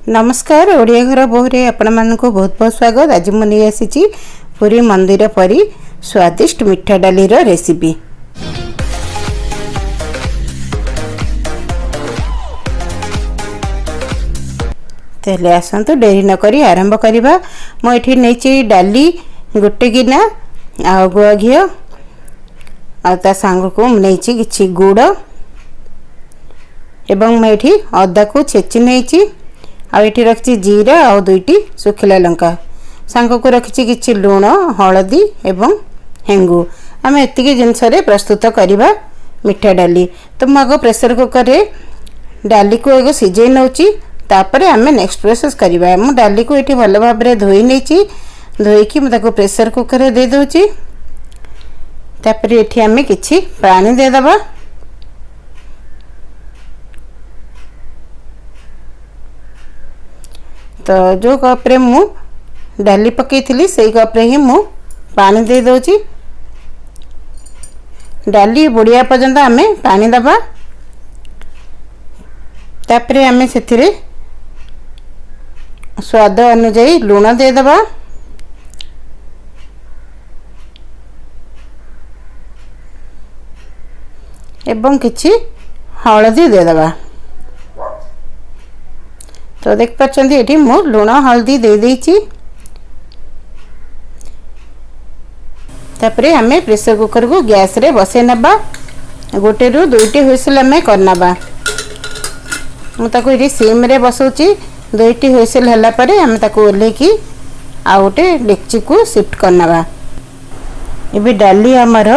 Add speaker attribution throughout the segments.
Speaker 1: नमस्कार ओडिया घर बोहरे आपण मानक बहुत बहुत स्वागत। आज मु नहीं आसी पूरी मंदिर परी स्वादिष्ट मिठा डाली रेसिपी। तेले आसतु डेरी नक आरंभ करवा। मुझे नहीं डाली गोटे गिना आ गुआ घी आ सांग को नहीं कि गुड़ एवं मुझे अदा को छेची नहीं आठी रखी जीरा आ दुईटी सुखिला लंका सांग को रखी कि लुण हलदी एवं हेंगु आम एति जिनस प्रस्तुत करवा मिठा डाली। तो मुझ प्रेसर कुकर रे डाली को एगो सिझे नौची तापर आम नेक्स्ट प्रोसेस करवा। मु डाली को ये भल भाव धोई नहीं धोईकी मुझे प्रेसर कुकर रे दे दूची। तापर ये आम कि पानी देदबा। तो जो कप्रे मु डाली पकई थी से कप्रे ही मु पानी दे दोची। डाली बुड़िया पर्यंत आम पानी दबा। तापर आम से स्वाद अनुजाई लुण दे दबा। एवं किछि हलदी दे दबा। तो देख पार्टी ये मु लुण हल्दी दे देछि। तापरे आमे प्रेसर कुकर को गैस रे बसे नबा। गोटे रु दुईटी हुइसिल आमे करनबा। मु ताको इरी सिम रे बसौची। दुईटी हुइसिल हला परे आमे ताको ओले की आ गोटे डेक्ची को शिफ्ट करनबा। एबे डाली हमर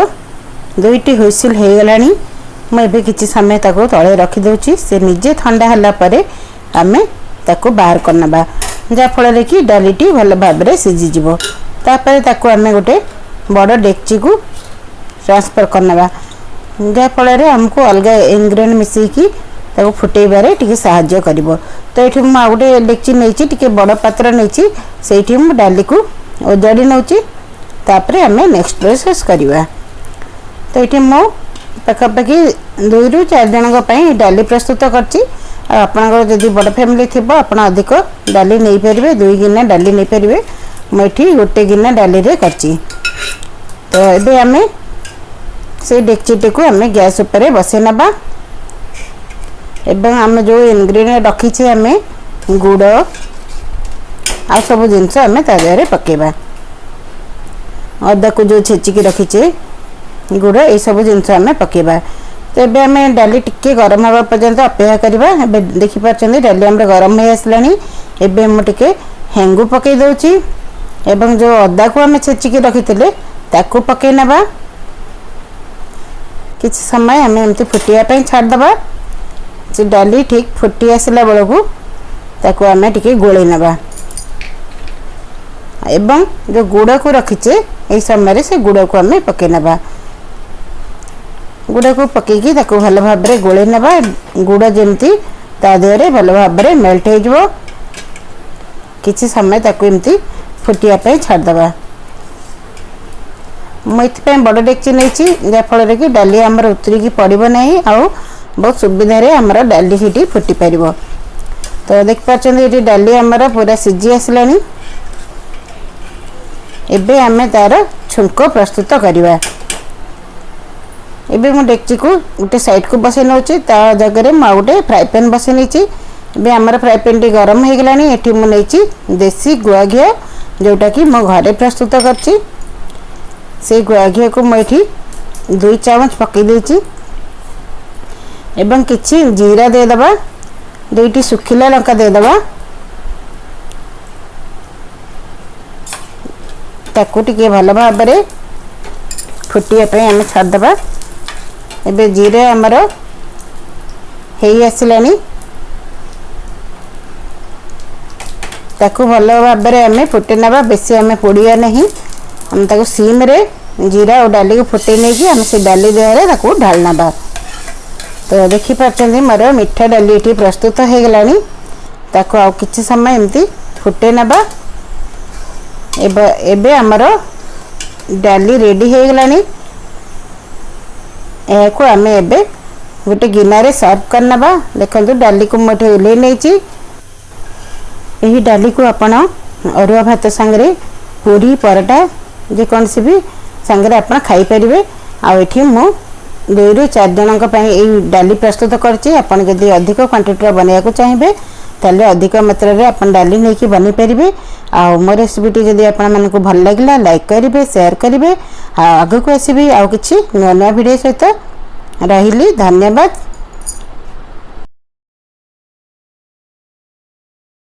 Speaker 1: दुईटी हुइसिल हे गलानी। मु एबे किछि समय ताको तळे रखि दोची। से निजे ठंडा हला परे आमे ताको बाहर करनबा जा फल कि डालीटी भल भाव में सीझीज। तापर ताको आमे गोटे बड़ डेक्ची को ट्रांसफर करनबा जा फल आमको अलग इंग्रेडिएंट मिसेकी ताको फुटेबारे टिके सहाय्य करिवो। तो ये मु गोटे डेक्ची नहीं टिके बड़ पात्र नहीं से मु डाली को ओजाड़ी नौची। तापर आमे नेक्स्ट प्रोसेस करवा। तो ये मु पाखापाखि 2 ରୁ 4 जन डाली प्रस्तुत करची। आपनकर जदि बड़ फैमिली थी आप अधिक डाली नहीं पारे 2 गिना डाली नहीं पारे। मुझे गोटे गिना डाली रे करची। तो ये आम से डेक्चीटी को आम गैस उपर बसे नबा। एवं आम जो इनग्रेडिएंट रखी आम गुड़ आ सब जिनस आम तादेह पकेबा। अदा को जो छेचिकी रखीचे गुड़ ये सब जिनस आम पकेबा। तो ये आम डाली टिके गरम हवा पर्यंत अपेक्षा करवा। देखिपार डाली आम गरम हो आसलानी। एबे मुझे हेंगु पकई दौची एवं जो अदा को आम छेचिकी रखी ताकू पकई नबा। किछ समय आम एमती फुटिया छाड़दबा। से डाली ठीक फुटी आसला बेलू ताकू आम टिके गोले नबा। एवं जो गुड़ को रखीचे यही समय से गुड़ को आम पकई नबा। गुड़ को पकईकी ताको भल भाव में गोले नबा। गुड़ जमती तादेहरे भल भाव में मेल्ट हो किछि समय ताको एमती फुटिया छाड़दबा। मुझे बड़ डेक्ची नहीं जाफल कि डाली आमर उतरिकी पड़ो ना आ बहुत सुविधा आमर डाली ही फुटी पार। तो देख पार्टी डाली आमर पूरा सीझी आसलानी। एबे आमे तार छुंक प्रस्तुत करवा। एबे मु डेक्ची को गोटे साइड को बसे नौची। ता जगह मु गोटे फ्राई पैन बसे नहीं। एबे आमर फ्राई पैन टी गरम हो गलानी। एठी मु नहीं देसी गुआ घी जोटा कि मो घरे प्रस्तुत करची। से गुआ घी को मुझे 2 चामच पकई देची। एवं किछि जीरा दे दबा। 2टी सुखिला लंका दे दबा। ताकू टिके भल भाव में फुटिया आम छाड़दबा। एबे जीरा आमर हेई आसिलानी। ताकू भल भाव में आम फुटे नबा। बेसी आम पोड़िया नहीं। हम ताकू सीम रे जीरा और डाली को फुटे नहीं आम से डाली देहरे ताकू ढाल नबा। तो देखि पार्टी मोर मिठा डाली ये प्रस्तुत हो गलानी। ताकू आ किछि समय एमती फुटे नबा। एबे आमर डाली रेडी हो गलानी। को आम एबे गोटे गिनारे सर्व करनबा। देखो डाली को मुझे ओल्लै नहीं यही डाली को आपण अरुआ भात सांगरे पूरी परोटा जेकोसी भी सांगरे आपण खाई परिबे। आ एठी मु 2 ରୁ 4 जनक पई एई डाली प्रस्तुत करछि। आपण जदि अधिक क्वांटिटी बनैया को चाहिबे ताले अधिक मात्रा रे आपण डाली नै कि बनि परिबे। आ मो रेसिपीटी जदि आपण मन को भल लागिला लाइक करिवे शेयर करिवे। आगु को आसीबे आ किछि नया वीडियो सहित रहिली। धन्यवाद।